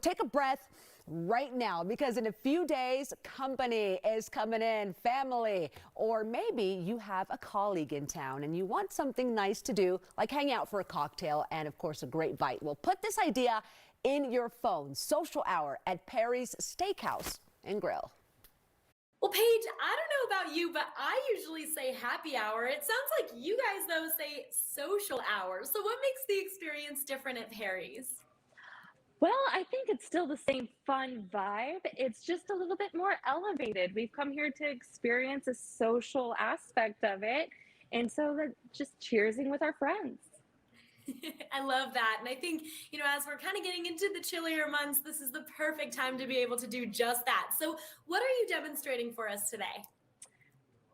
Take a breath right now, because in a few days, company is coming in, family, or maybe you have a colleague in town and you want something nice to do, like hang out for a cocktail and, of course, a great bite. Well, put this idea in your phone. Social hour at Perry's Steakhouse and Grille. Well, Paige, I don't know about you, but I usually say happy hour. It sounds like you guys, though, say social hour. So what makes the experience different at Perry's? Well, I think it's still the same fun vibe. It's just a little bit more elevated. We've come here to experience a social aspect of it. And so that just cheersing with our friends. I love that. And I think, as we're kind of getting into the chillier months, this is the perfect time to be able to do just that. So what are you demonstrating for us today?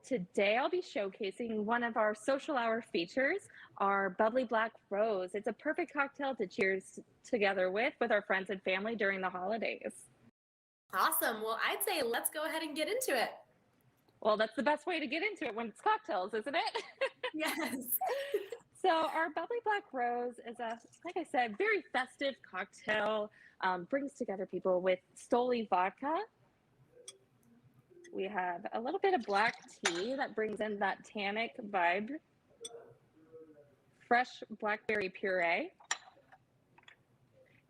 Today, I'll be showcasing one of our social hour features, our bubbly black rose. It's a perfect cocktail to cheers together with our friends and family during the holidays. Awesome. Well, I'd say let's go ahead and get into it. Well, that's the best way to get into it when it's cocktails, isn't it? Yes. So our bubbly black rose is like I said, very festive cocktail. Brings together people with Stoli vodka. We have a little bit of black tea that brings in that tannic vibe. Fresh blackberry puree.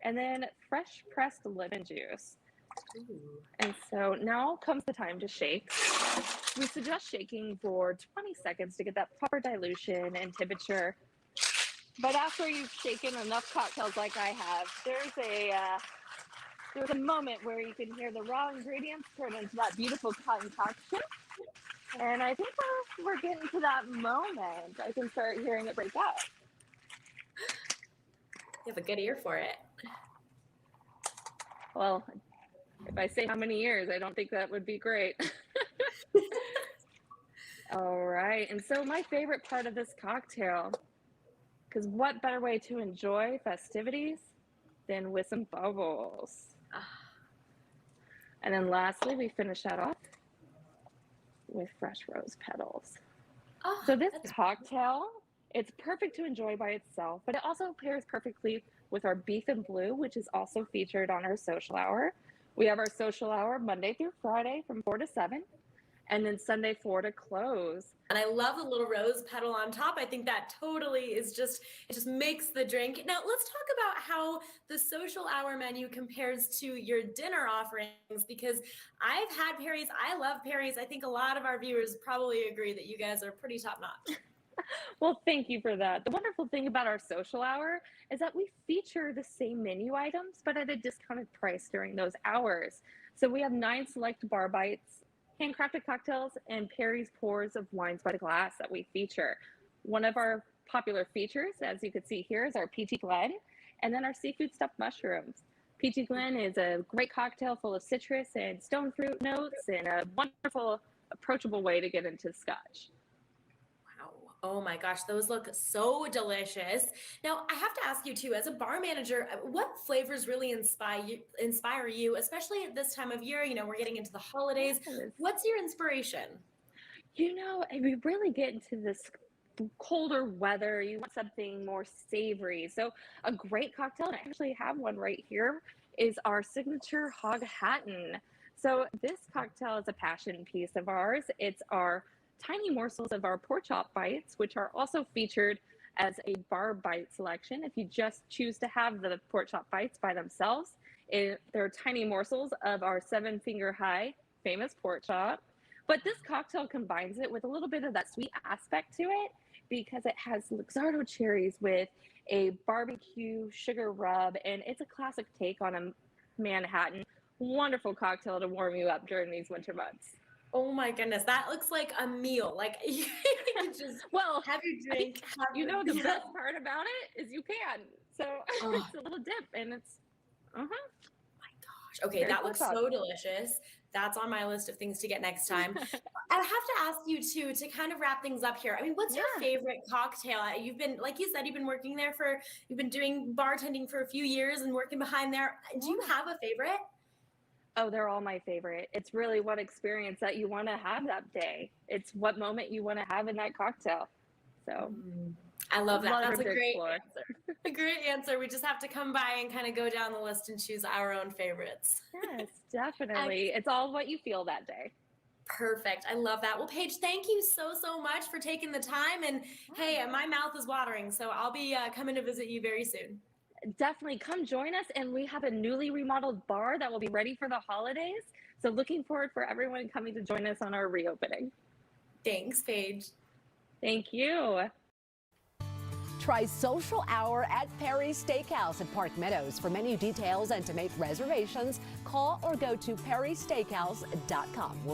And then fresh pressed lemon juice. Ooh. And so now comes the time to shake. We suggest shaking for 20 seconds to get that proper dilution and temperature. But after you've shaken enough cocktails like I have, there's a moment where you can hear the raw ingredients turn into that beautiful concoction. And I think we're getting to that moment. I can start hearing it break out. You have a good ear for it. Well, if I say how many years, I don't think that would be great. All right. And so my favorite part of this cocktail, because what better way to enjoy festivities than with some bubbles? And then lastly, we finish that off with fresh rose petals. Oh, so this cocktail, it's perfect to enjoy by itself, but it also pairs perfectly with our beef and blue, which is also featured on our social hour. We have our social hour Monday through Friday from 4 to 7. And then Sunday 4 to close. And I love the little rose petal on top. I think that totally is it just makes the drink. Now let's talk about how the social hour menu compares to your dinner offerings, because I've had Perry's. I love Perry's. I think a lot of our viewers probably agree that you guys are pretty top notch. Well, thank you for that. The wonderful thing about our social hour is that we feature the same menu items, but at a discounted price during those hours. So we have 9 select bar bites, handcrafted cocktails, and Perry's pours of wines by the glass that we feature. One of our popular features, as you can see here, is our Peachy Glen, and then our seafood stuffed mushrooms. Peachy Glen is a great cocktail full of citrus and stone fruit notes, and a wonderful, approachable way to get into Scotch. Oh my gosh, those look so delicious. Now, I have to ask you too, as a bar manager, what flavors really inspire you, especially at this time of year? We're getting into the holidays. Yes. What's your inspiration? We really get into this colder weather. You want something more savory. So a great cocktail, and I actually have one right here, is our signature Hog Hatton. So this cocktail is a passion piece of ours. It's our tiny morsels of our pork chop bites, which are also featured as a bar bite selection. If you just choose to have the pork chop bites by themselves, they're tiny morsels of our 7-finger high famous pork chop. But this cocktail combines it with a little bit of that sweet aspect to it, because it has Luxardo cherries with a barbecue sugar rub, and it's a classic take on a Manhattan. Wonderful cocktail to warm you up during these winter months. Oh my goodness, that looks like a meal. Like you can just have your drink. The best part about it is you can. So it's a little dip, and it's my gosh. Okay, that looks so delicious. That's on my list of things to get next time. I have to ask you too, to kind of wrap things up here. I mean, what's your favorite cocktail? You've been, like you said, you've been doing bartending for a few years and working behind there. Do you have a favorite? Oh, they're all my favorite. It's really what experience that you want to have that day. It's what moment you want to have in that cocktail. So I love that. Lot of That's a room to great explore. answer. A great answer. We just have to come by and kind of go down the list and choose our own favorites. Yes, definitely. It's all what you feel that day. Perfect. I love that. Well, Paige, thank you so much for taking the time. And hey, my mouth is watering, so I'll be coming to visit you very soon. Definitely come join us. And we have a newly remodeled bar that will be ready for the holidays. So looking forward for everyone coming to join us on our reopening. Thanks, Paige. Thank you. Try Social Hour at Perry's Steakhouse at Park Meadows. For menu details and to make reservations, call or go to perrysteakhouse.com.